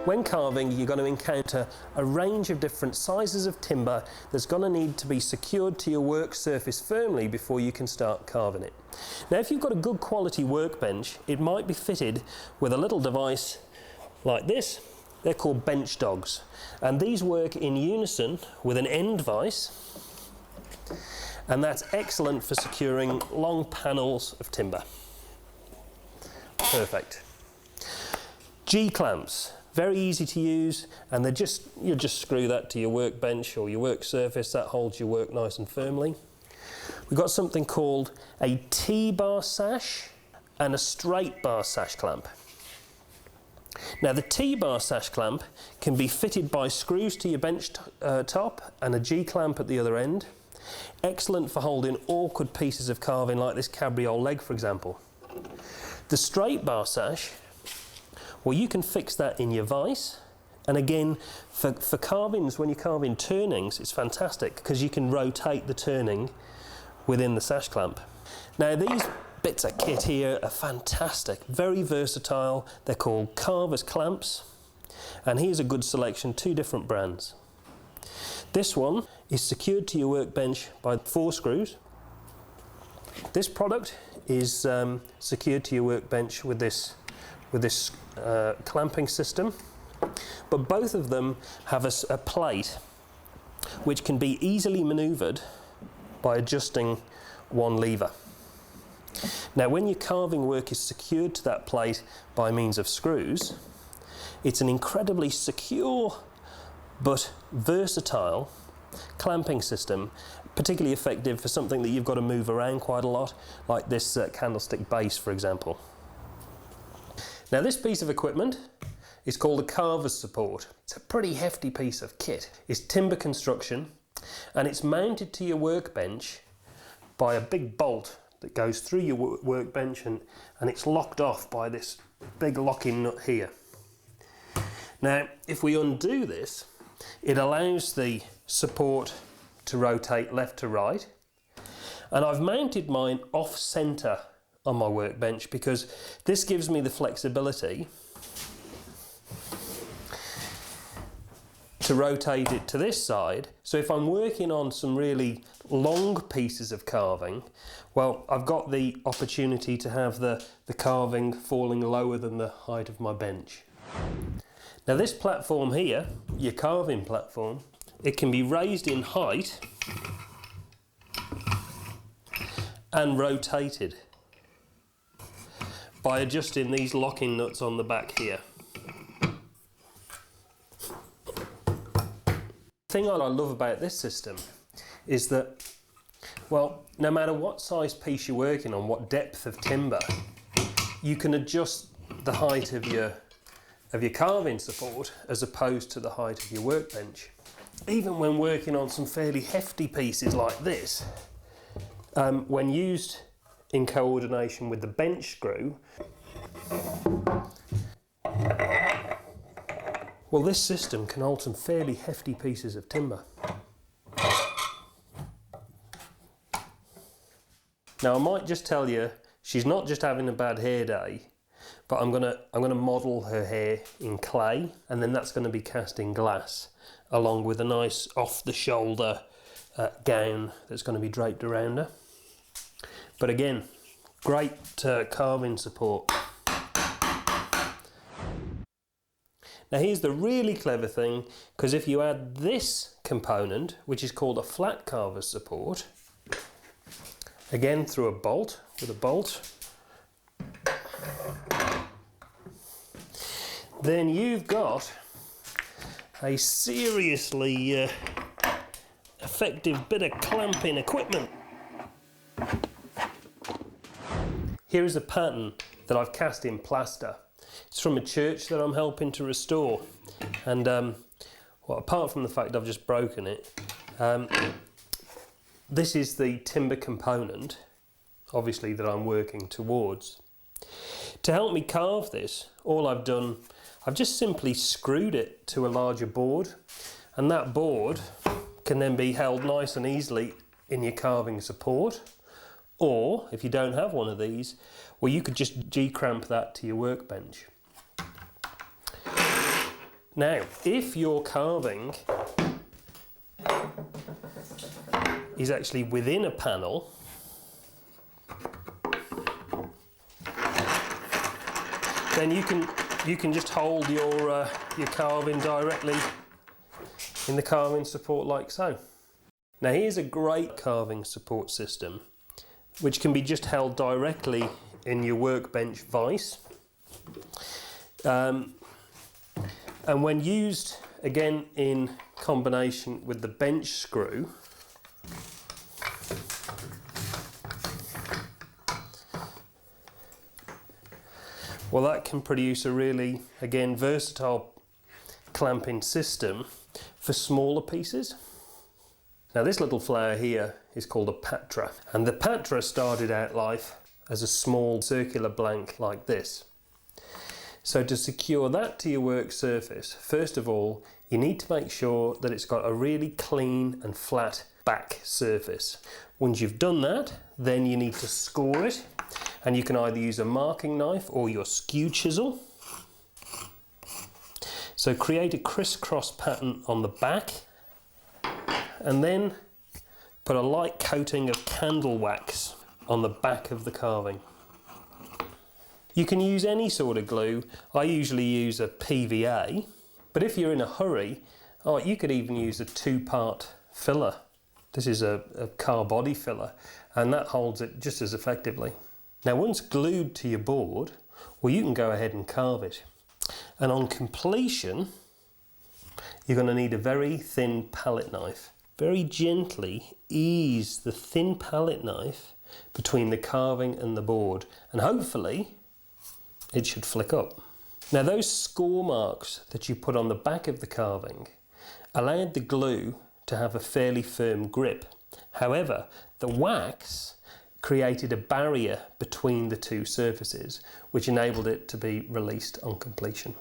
When carving, you're going to encounter a range of different sizes of timber that's going to need to be secured to your work surface firmly before you can start carving it. Now, if you've got a good quality workbench, it might be fitted with a little device like this. They're called bench dogs, and these work in unison with an end vise, and that's excellent for securing long panels of timber. Perfect. G-clamps. Very easy to use, and you just screw that to your workbench or your work surface. That holds your work nice and firmly. We've got something called a T-bar sash and a straight bar sash clamp. Now, the T-bar sash clamp can be fitted by screws to your bench top and a G-clamp at the other end. Excellent for holding awkward pieces of carving like this cabriole leg, for example. The straight bar sash, well, you can fix that in your vise, and again, for carvings, when you're carving turnings, it's fantastic because you can rotate the turning within the sash clamp. Now, these bits of kit here are fantastic, very versatile. They're called carver's clamps, and here's a good selection, 2 different brands. This one is secured to your workbench by 4 screws. This product is secured to your workbench with this clamping system, but both of them have a plate which can be easily manoeuvred by adjusting one lever. Now, when your carving work is secured to that plate by means of screws, it's an incredibly secure but versatile clamping system, particularly effective for something that you've got to move around quite a lot, like this candlestick base, for example. Now, this piece of equipment is called a carver's support. It's a pretty hefty piece of kit. It's timber construction, and it's mounted to your workbench by a big bolt that goes through your workbench, and it's locked off by this big locking nut here. Now, if we undo this, it allows the support to rotate left to right, and I've mounted mine off-centre on my workbench because this gives me the flexibility to rotate it to this side. So if I'm working on some really long pieces of carving, well, I've got the opportunity to have the carving falling lower than the height of my bench. Now, this platform here, your carving platform, it can be raised in height and rotated by adjusting these locking nuts on the back here. The thing I love about this system is that, well, no matter what size piece you're working on, what depth of timber, you can adjust the height of your carving support as opposed to the height of your workbench. Even when working on some fairly hefty pieces like this, when used in coordination with the bench screw, well, this system can hold some fairly hefty pieces of timber. Now, I might just tell you, she's not just having a bad hair day, but I'm gonna model her hair in clay, and then that's going to be cast in glass, along with a nice off-the-shoulder gown that's going to be draped around her. But again, great carving support. Now, here's the really clever thing, because if you add this component, which is called a flat carver's support, again through a bolt, with a bolt, then you've got a seriously effective bit of clamping equipment. Here is a pattern that I've cast in plaster. It's from a church that I'm helping to restore, and well, apart from the fact I've just broken it, this is the timber component, obviously, that I'm working towards. To help me carve this, all I've done, I've just simply screwed it to a larger board, and that board can then be held nice and easily in your carving support. Or, if you don't have one of these, well, you could just G-cramp that to your workbench. Now, if your carving is actually within a panel, then you can just hold your carving directly in the carving support like so. Now here's a great carving support system which can be just held directly in your workbench vise. And when used again in combination with the bench screw, well, that can produce a really, again, versatile clamping system for smaller pieces. Now this little flower here is called a patra, and the patra started out life as a small circular blank like this. So to secure that to your work surface, first of all, you need to make sure that it's got a really clean and flat back surface. Once you've done that, then you need to score it, and you can either use a marking knife or your skew chisel. So create a crisscross pattern on the back, and then put a light coating of candle wax on the back of the carving. You can use any sort of glue. I usually use a PVA, but if you're in a hurry, you could even use a 2-part filler. This is a car body filler, and that holds it just as effectively. Now once glued to your board, well, you can go ahead and carve it. And on completion, you're going to need a very thin palette knife. Very gently ease the thin palette knife between the carving and the board, and hopefully it should flick up. Now those score marks that you put on the back of the carving allowed the glue to have a fairly firm grip. However, the wax created a barrier between the two surfaces, which enabled it to be released on completion.